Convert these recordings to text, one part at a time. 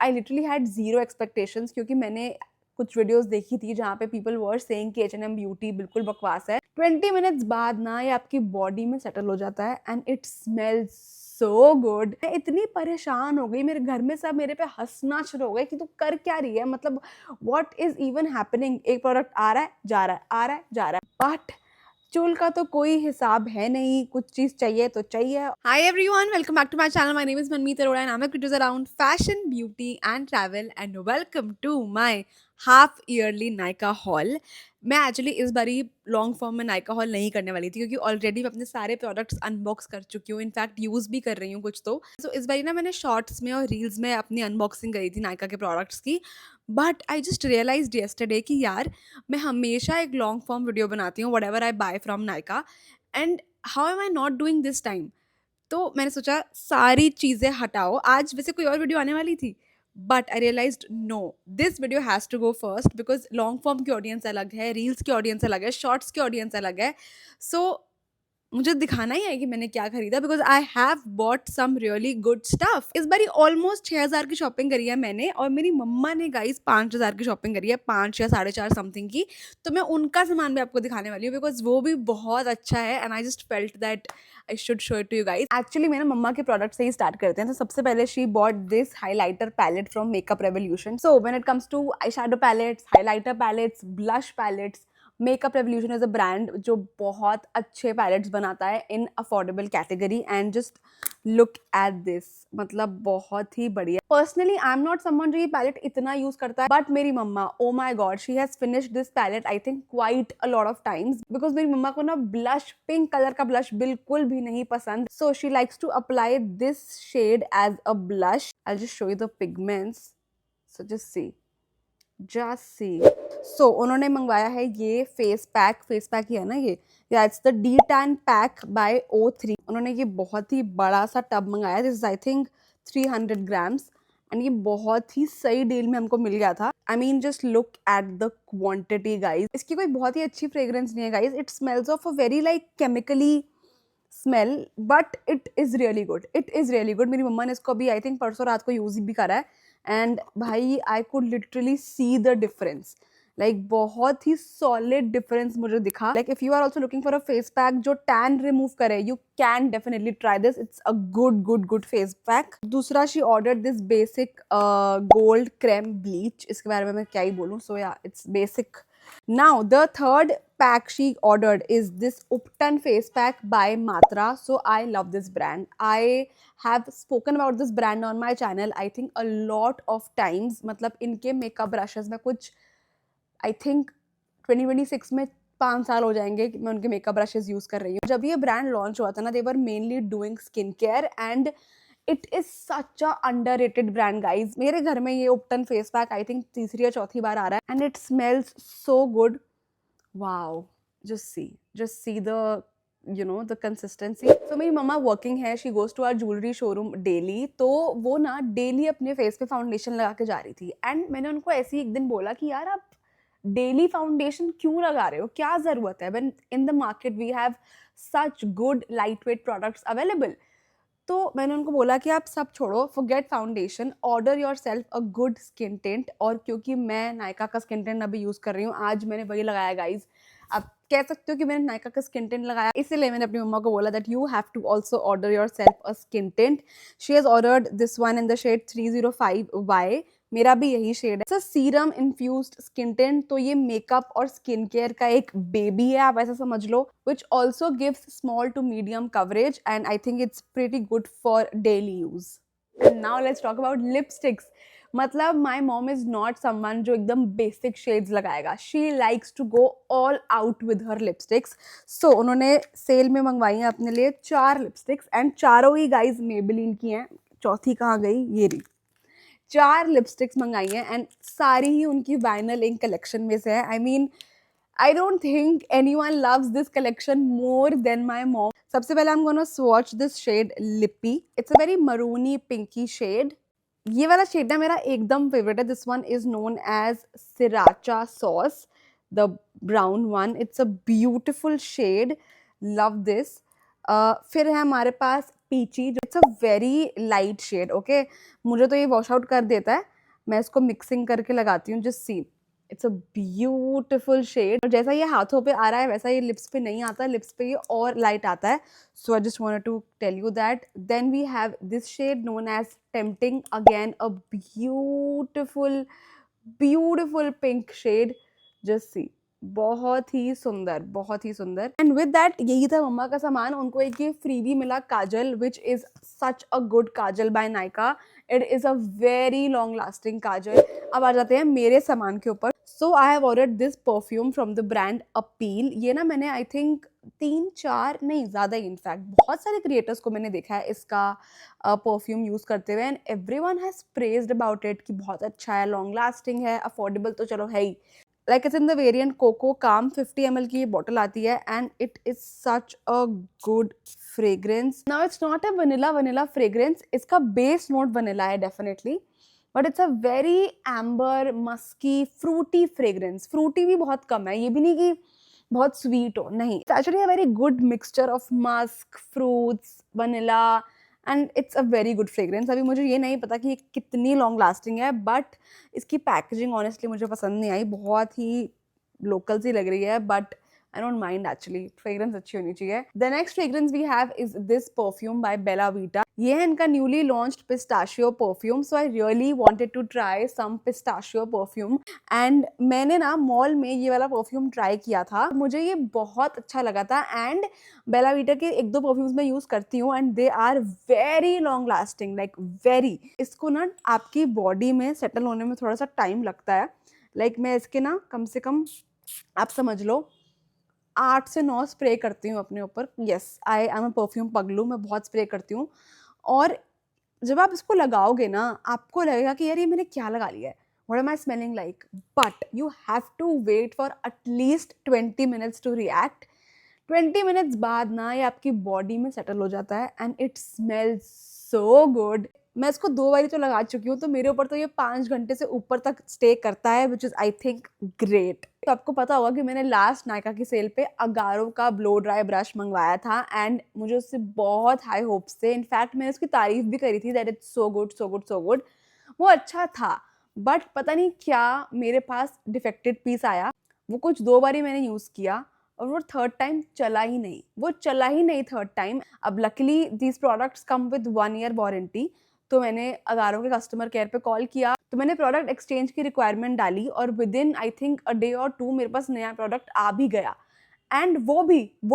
I literally had zero expectations, क्योंकि मैंने कुछ वीडियोस देखी थी जहाँ पे पीपल वर सेइंग कि H&M ब्यूटी बिल्कुल बकवास है। 20 मिनट्स बाद ना ये आपकी बॉडी में सेटल हो जाता है and it smells so good. मैं इतनी परेशान हो गई, मेरे घर में सब मेरे पे हंसना शुरू हो गए कि तू कर क्या रही है, मतलब व्हाट इज इवन हैपनिंग। एक प्रोडक्ट आ रहा है जा रहा है, आ रहा है जा रहा है, बट चूल का तो कोई हिसाब है नहीं, कुछ चीज चाहिए तो चाहिए। Hi everyone, welcome back to my channel. My name is Manmeet Arora and I'm a producer around fashion, beauty and travel, and welcome to my half yearly Nykaa haul. मैं एक्चुअली इस बारी लॉन्ग फॉर्म में Nykaa hall नहीं करने वाली थी, क्योंकि already मैं अपने सारे प्रोडक्ट्स अनबॉक्स कर चुकी हूँ, इनफैक्ट यूज़ भी कर रही हूँ कुछ तो। इस बारी ना मैंने शॉर्ट्स में और रील्स में अपनी अनबॉक्सिंग करी थी नायका के प्रोडक्ट्स की। But I just realized yesterday कि यार मैं हमेशा एक लॉन्ग फॉर्म वीडियो बनाती हूँ whatever I buy from Nykaa, and how am I not doing this time. तो मैंने सोचा सारी चीज़ें हटाओ, आज वैसे कोई और वीडियो आने वाली थी, but I realized no, this video has to go first, because long form की ऑडियंस अलग है, रील्स की ऑडियंस अलग है, शॉर्ट्स की ऑडियंस अलग है। सो मुझे दिखाना ही है कि मैंने क्या खरीदा, because I have bought some really good stuff. इस बारी ऑलमोस्ट 6,000 की शॉपिंग करी है मैंने, और मेरी मम्मा ने गाइस 5,000 की शॉपिंग करी है, 5 या 4.5 समथिंग की। तो मैं उनका सामान भी आपको दिखाने वाली हूँ, बिकॉज वो भी बहुत अच्छा है and I just felt that I should show it to you guys. Actually मेरे मम्मा के प्रोडक्ट से ही स्टार्ट करते हैं। तो सबसे पहले she bought this highlighter palette from Makeup Revolution. So when it comes to eyeshadow palettes, highlighter palettes, blush palettes, Makeup Revolution is a brand जो बहुत अच्छे पैलेट्स बनाता है in affordable category, and just look at this, मतलब बहुत ही बढ़िया। Personally I am not someone जो ये पैलेट इतना यूज करता है, बट मेरी मम्मा, oh my God, she has finished this palette I think quite a lot of times, because मेरी मम्मा को ना ब्लश, पिंक कलर का ब्लश बिल्कुल भी नहीं पसंद। So she likes to apply this shade as a blush. I just show you the pigments, so just see. So उन्होंने मंगवाया है ये फेस पैक ही है ना ये, या it's the D tan pack by O3। उन्होंने ये बहुत ही बड़ा सा टब मंगाया, this is I think 300 grams, and ये बहुत ही सही डील में हमको मिल गया था। I mean just look at the quantity guys. इसकी कोई बहुत ही अच्छी फ्रेग्रेंस नहीं है guys, it smells of a very like chemically smell, but it is really good, it is really good. मेरी मम्मा ने इसको अभी आई थिंक परसों रात को यूज़ भी करा है, एंड भाई I could literally see the difference, like बहुत ही सॉलिड डिफरेंस मुझे दिखा। Like if you are also looking for a face pack जो टैन रिमूव करे, you can definitely try this, it's a good face pack. दूसरा she ordered this basic gold creme bleach, इसके बारे में मैं क्या ही बोलूँ, so yeah it's basic. Now, the third pack she ordered is this Upton face pack by Matra. So, I love this brand. I have spoken about this brand on my channel, I think a lot of times. मतलब इनके makeup brushes में कुछ I think 2026 में 5 साल हो जाएंगे कि मैं उनके मेकअप ब्रशेस यूज कर रही हूँ। जब ये ब्रांड लॉन्च हुआ था ना, they were mainly doing skin care, and it is such a underrated brand guys. मेरे घर में ये उपटन फेस पैक आई थिंक तीसरी या चौथी बार आ रहा है, and it smells so good. Wow, just see the you know the consistency. So मेरी मम्मा वर्किंग है, she goes to our jewellery showroom daily, तो वो ना डेली अपने फेस पे फाउंडेशन लगा के जा रही थी, एंड मैंने उनको ऐसे ही एक दिन बोला कि यार आप डेली फाउंडेशन क्यों लगा रहे हो, क्या जरूरत है, when in the market we have such good light weight products available. तो मैंने उनको बोला कि आप सब छोड़ो, forget foundation, order yourself a good skin tint. और क्योंकि मैं नायका का स्किन टिंट अभी यूज़ कर रही हूँ, आज मैंने वही लगाया गाइज। आप कह सकते हो कि मैंने नायका का स्किन टिंट लगाया, इसीलिए मैंने अपनी मम्मा को बोला that you have to also order yourself a skin tint. She has ordered this one in the shade 305Y, मेरा भी यही शेड है। सीरम इन्फ्यूज्ड स्किन टिंट, तो ये मेकअप और स्किन केयर का एक बेबी है, आप ऐसा समझ लो, which also gives small to medium coverage, and I think it's pretty good for daily use. And now let's talk about lipsticks. मतलब my mom is not someone जो एकदम basic shades लगाएगा, she likes to go all out with her lipsticks. So उन्होंने cell में मंगवाई हैं अपने लिए 4 लिपस्टिक्स, एंड चारों ही गाइज मेबेलिन की हैं, चौथी कहाँ गई, ये रही। 4 लिपस्टिक्स मंगाई हैं, एंड सारी ही उनकी वाइनल इंक कलेक्शन में से है। I mean I don't think anyone loves this collection more than my mom. सबसे पहले I'm gonna swatch this shade Lippy. It's a very maroony pinky shade. ये वाला शेड ना मेरा एकदम फेवरेट है. This one is known as Sriracha sauce, the brown one. It's a beautiful shade. Love this. फिर है हमारे पास peachy, it's a very light shade. Okay, मुझे तो ये वॉश आउट कर देता है, मैं इसको मिक्सिंग करके लगाती हूँ। Just see, it's a beautiful shade. और जैसा ये हाथों पे आ रहा है वैसा ये लिप्स पे नहीं आता, लिप्स पे ये और लाइट आता है। So I just wanted to tell you that. Then we have this shade known as tempting, again a beautiful beautiful pink shade. Just see, बहुत ही सुंदर, बहुत ही सुंदर। एंड विद दैट यही था मम्मा का सामान। उनको एक ये फ्री भी मिला काजल, which is such a good kajal by Nykaa. It is a very long lasting kajal. अब आ जाते हैं मेरे सामान के ऊपर। So I have ordered this perfume from the brand Appeal. ये ना मैंने आई थिंक 3-4 नहीं ज़्यादा ही, इनफैक्ट बहुत सारे क्रिएटर्स को मैंने देखा है इसका परफ्यूम यूज़ करते हुए, and everyone has praised about it कि बहुत अच्छा है, लॉन्ग लास्टिंग है, अफोर्डेबल तो चलो है ही। Like it's in the variant Coco Calm, 50 ml की ये बॉटल आती है, and it is such a good fragrance. Now it's not a vanilla fragrance, इसका बेस नोट वनीला है definitely, but it's a very amber musky fruity fragrance. Fruity भी बहुत कम है, ये भी नहीं कि बहुत स्वीट हो, नहीं, it's actually a very good mixture of Musk, fruits, vanilla, and it's a very good fragrance. अभी मुझे ये नहीं पता कि ये कितनी लॉन्ग लास्टिंग है, बट इसकी पैकेजिंग ऑनेस्टली मुझे पसंद नहीं आई, बहुत ही लोकल सी लग रही है, but I don't mind actually, fragrance अच्छी होनी चाहिए। The next fragrance we have is this perfume by Bella Vita. ये है इनका newly launched pistachio perfume. So I really wanted to try some pistachio perfume, and मैंने ना mall में ये वाला परफ्यूम ट्राई किया था, मुझे ये बहुत अच्छा लगा था। एंड बेला वीटा के 1-2 परफ्यूम्स मैं यूज करती हूँ, and they are very long lasting, like very. इसको ना आपकी बॉडी में सेटल होने में थोड़ा सा टाइम लगता है। लाइक मैं इसके ना कम से कम, आप समझ लो, 8 से 9 स्प्रे करती हूँ अपने ऊपर। Yes, I am a perfume पगलू, मैं बहुत स्प्रे करती हूँ। और जब आप इसको लगाओगे ना, आपको लगेगा कि यार ये मैंने क्या लगा लिया है, what am I smelling like, but you have to wait for at least 20 minutes to react. 20 minutes बाद ना ये आपकी बॉडी में सेटल हो जाता है, and it smells so good. मैं इसको 2 बारी तो लगा चुकी हूँ, तो मेरे ऊपर तो ये 5 घंटे से ऊपर तक स्टे करता है, which is I think great. तो आपको पता होगा कि मैंने लास्ट नायका की सेल पे अगारो का ब्लो ड्राई ब्रश मंगवाया था, एंड मुझे उससे बहुत हाई होप्स थे। इनफैक्ट मैंने उसकी तारीफ भी करी थी that it's so good so good so good. वो अच्छा था, बट पता नहीं क्या मेरे पास डिफेक्टेड पीस आया। वो कुछ 2 बारी मैंने यूज़ किया, और वो थर्ड टाइम चला ही नहीं, वो चला ही नहीं थर्ड टाइम। अब luckily these products come with 1 year warranty, तो मैंने अगारो के कस्टमर केयर पे कॉल किया, तो मैंने प्रोडक्ट एक्सचेंज की रिक्वायरमेंट डाली, और with in I think a day और 2 मेरे पास नया प्रोडक्ट आ भी गया। एंड वो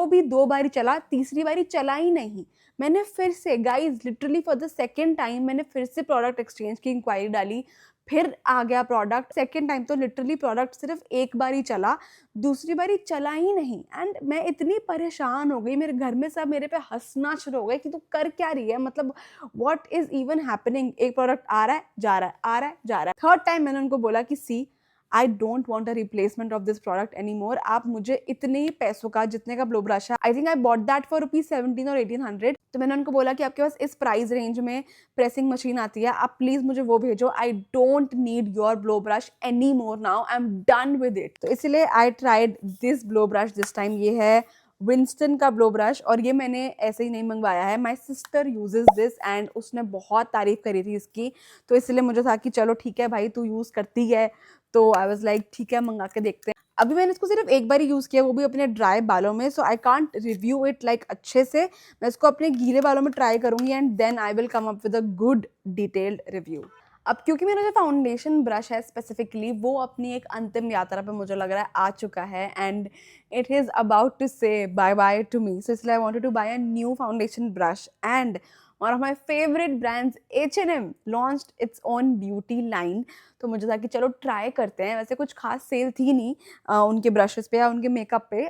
भी 2 बारी चला, तीसरी बारी चला ही नहीं। मैंने फिर से, guys literally for the second time मैंने फिर से प्रोडक्ट एक्सचेंज की इंक्वायरी डाली, फिर आ गया प्रोडक्ट। सेकेंड टाइम तो लिटरली प्रोडक्ट सिर्फ 1 बारी चला, दूसरी बारी चला ही नहीं। एंड मैं इतनी परेशान हो गई, मेरे घर में सब मेरे पे हंसना शुरू हो गए कि तू कर क्या रही है, मतलब व्हाट इज इवन हैपनिंग। एक प्रोडक्ट आ रहा है जा रहा है, आ रहा है जा रहा है। थर्ड टाइम मैंने उनको बोला कि see, I don't want a replacement of this product any more. आप मुझे इतने ही पैसों का, जितने का ब्लो ब्रश है, I think I bought that for ₹17 और 1800, तो मैंने उनको बोला कि आपके पास इस प्राइस रेंज में प्रेसिंग मशीन आती है, आप प्लीज मुझे वो भेजो। I don't need your blow brush any more now, I am done with it. तो इसलिए I tried this blow brush this time. ये है विंस्टन का ब्लो ब्रश, और ये मैंने ऐसे ही नहीं मंगवाया है, my sister uses this, and उसने बहुत तारीफ करी थी इसकी, तो इसलिए मुझे था कि चलो ठीक है भाई, तू यूज करती है, तो आई वाज लाइक ठीक है, मंगा के देखते हैं। अभी मैंने इसको सिर्फ 1 बार यूज किया, वो भी अपने ड्राई बालों में, so I can't review it like अच्छे से। मैं इसको अपने गीले बालों में ट्राई करूंगी, and then I will come up with a good detailed review. अब क्योंकि मेरा जो फाउंडेशन ब्रश है स्पेसिफिकली, वो अपनी एक अंतिम यात्रा पे मुझे लग रहा है आ चुका है, and it is about to say bye bye to me, so इसलिए I wanted to buy a new foundation brush. And one of my favorite brands H&M launched its own beauty line, तो मुझे था कि चलो try करते हैं। वैसे कुछ खास सेल थी नहीं उनके ब्रशेस पे या उनके मेकअप पे।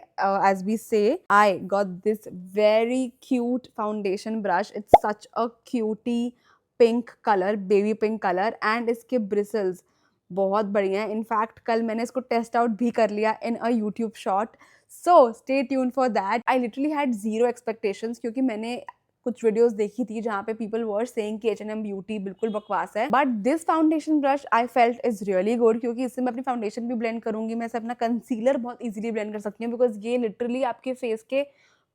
As we say, I got this very cute foundation brush. It's such a cutie pink colour, baby pink colour, and इसके ब्रिसल्स बहुत बढ़िया हैं। इनफैक्ट कल मैंने इसको टेस्ट आउट भी कर लिया in a YouTube short, so stay tuned for that. I literally had zero expectations, क्योंकि मैंने कुछ वीडियोस देखी थी जहाँ पे पीपल वर सेइंग कि H&M ब्यूटी बिल्कुल बकवास है, but this foundation brush I felt is really good, क्योंकि इससे मैं अपनी फाउंडेशन भी ब्लेंड करूंगी, मैं इसे अपना कंसीलर बहुत इजीली ब्लेंड कर सकती हूँ, बिकॉज ये लिटरली आपके फेस के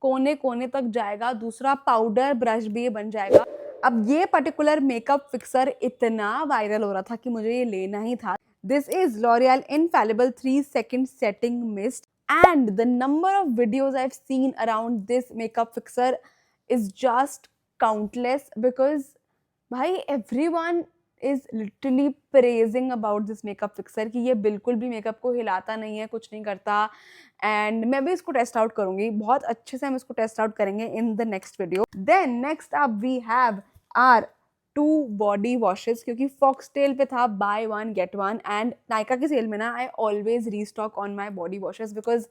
कोने कोने तक जाएगा, दूसरा पाउडर ब्रश भी ये बन जाएगा। अब ये पर्टिकुलर मेकअप फिक्सर इतना वायरल हो रहा था कि मुझे ये लेना ही था। This is L'Oreal Infallible 3-second setting mist and the number of videos I've seen around this makeup fixer is just countless because भाई everyone is literally praising about this makeup fixer कि ये बिल्कुल भी मेकअप को हिलाता नहीं है, कुछ नहीं करता। एंड मैं भी इसको टेस्ट आउट करूंगी, बहुत अच्छे से हम इसको टेस्ट आउट करेंगे in the next video. Then next up we have our 2 body washes, क्योंकि फॉक्सटेल पे था buy one get one and Nykaa की सेल में ना I always restock on my body washes because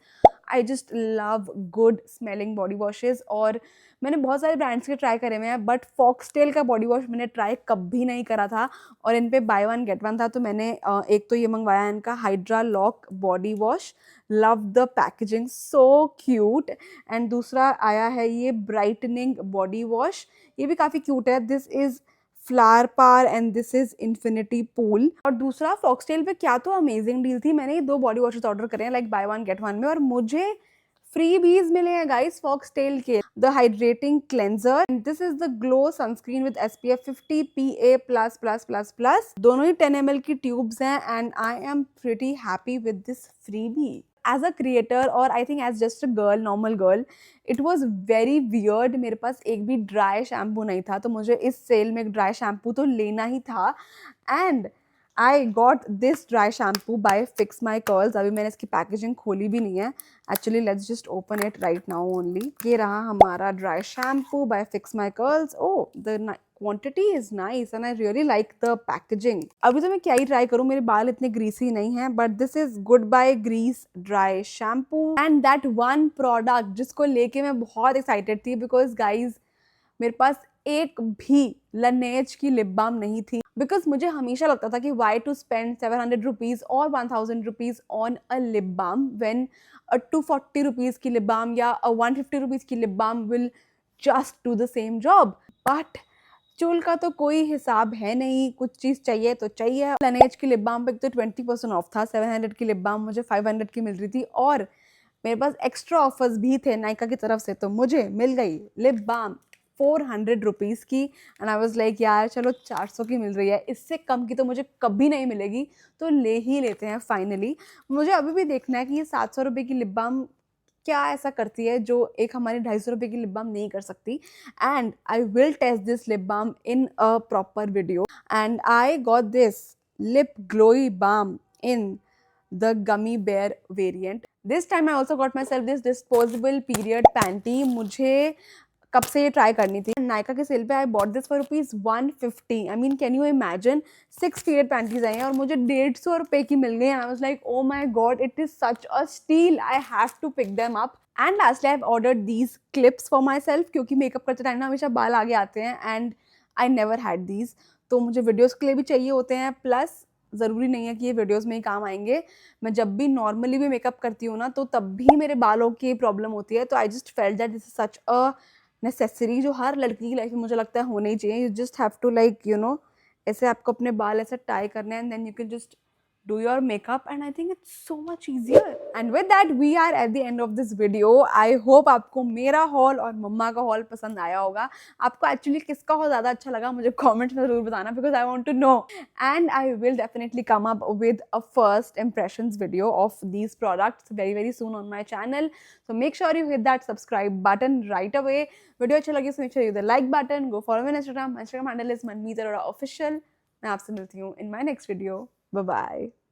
I just love good smelling body washes. और मैंने बहुत सारे ब्रांड्स के ट्राई करे हुए हैं बट फॉक्सटेल का बॉडी वॉश मैंने ट्राई कभी नहीं करा था और इन पे बाय वन गेट वन था, तो मैंने एक तो ये मंगवाया इनका hydra lock body wash, love the packaging so cute. And दूसरा आया है ये ब्राइटनिंग बॉडी वॉश, ये भी काफ़ी क्यूट है। This is flower par and this is infinity pool. और दूसरा फॉक्सटेल पे क्या तो अमेजिंग डील थी, मैंने ये 2 बॉडी वॉशेस ऑर्डर करे हैं like buy one get one में और मुझे फ्री बीज मिले हैं गाइस फॉक्सटेल के। The hydrating cleanser and this is the glow sunscreen with SPF 50 PA++++। दोनों ही 10 ml की ट्यूब्स हैं and I am pretty happy with this freebie. As a creator और I think as just a girl, normal girl, it was very weird, मेरे पास एक भी dry shampoo नहीं था, तो मुझे इस सेल में एक ड्राई शैम्पू तो लेना ही था। And I got this dry shampoo by fix my curls. अभी मैंने इसकी पैकेजिंग खोली भी नहीं है actually, let's just open it right now only. ये रहा हमारा dry shampoo by fix my curls. Oh the quantity is nice and I really like the packaging. अभी तो मैं क्या ही ट्राई करूँ, मेरे बाल इतने ग्रीसी नहीं हैं, but this is good bye grease dry shampoo. And that one product जिसको लेके मैं बहुत एक्साइटेड थी बिकॉज गाइज मेरे पास एक भी Laneige की लिप बाम नहीं थी बिकॉज मुझे हमेशा लगता था कि वाई टू स्पेंड 700 रुपीज और 1000 rupees on a lip balm when a 240 rupees की लिप बाम या अ 150 रुपीज की lip balm will just do the same job. But चूल का तो कोई हिसाब है नहीं, कुछ चीज़ चाहिए तो चाहिए। Laneige की लिप बाम पे तो 20% ऑफ था, 700 की लिप बाम मुझे 500 की मिल रही थी और मेरे पास एक्स्ट्रा ऑफर्स भी थे नायका की तरफ से, तो मुझे मिल गई लिप बाम 400 रुपीज़ की। एंड आई वाज लाइक यार चलो 400 की मिल रही है, इससे कम की तो मुझे कभी नहीं मिलेगी, तो ले ही लेते हैं फाइनली। मुझे अभी भी देखना है कि ये 700 रुपये की लिप बाम क्या ऐसा करती है जो एक हमारी 250 रुपये की लिप बाम नहीं कर सकती। And I will test this lip balm in a proper video. And I got this lip glowy balm in the gummy bear variant. This time I also got myself this disposable period panty. मुझे कब से ये try करनी थी, नायका के sale पे I bought this for ₹150। I mean can you imagine 6 period panties आई हैं और मुझे 150 रुपये की मिल गई। I was like oh my God, it is such a steal, I have to pick them up. And lastly I have ordered these clips for myself, क्योंकि makeup करते टाइम ना हमेशा बाल आगे आते हैं and I never had these, तो मुझे वीडियोज़ के लिए भी चाहिए होते हैं, प्लस ज़रूरी नहीं है कि ये वीडियोज़ में ही काम आएंगे। मैं जब भी नॉर्मली भी मेकअप करती हूँ ना तो तब भी मेरे बालों की प्रॉब्लम होती है, तो आई just felt that this is such a necessary जो हर लड़की की लाइफ में मुझे लगता है होना ही चाहिए। You just have to like you know ऐसे आपको अपने बाल ऐसे टाई करने हैं and then you can just do your makeup and I think it's so much easier. And with that we are at the end of this video. I hope आपको मेरा haul और मम्मा का haul पसंद आया होगा। आपको actually किसका haul ज़्यादा अच्छा लगा मुझे comment में ज़रूर बताना because I want to know. And I will definitely come up with a first impressions video of these products very soon on my channel. So make sure you hit that subscribe button right away. Video अच्छा लगे so make sure you hit the like button. Go follow me on Instagram. My Instagram handle is Manmeet Arora Official. मैं आपसे मिलती हूँ in my next video. Bye bye.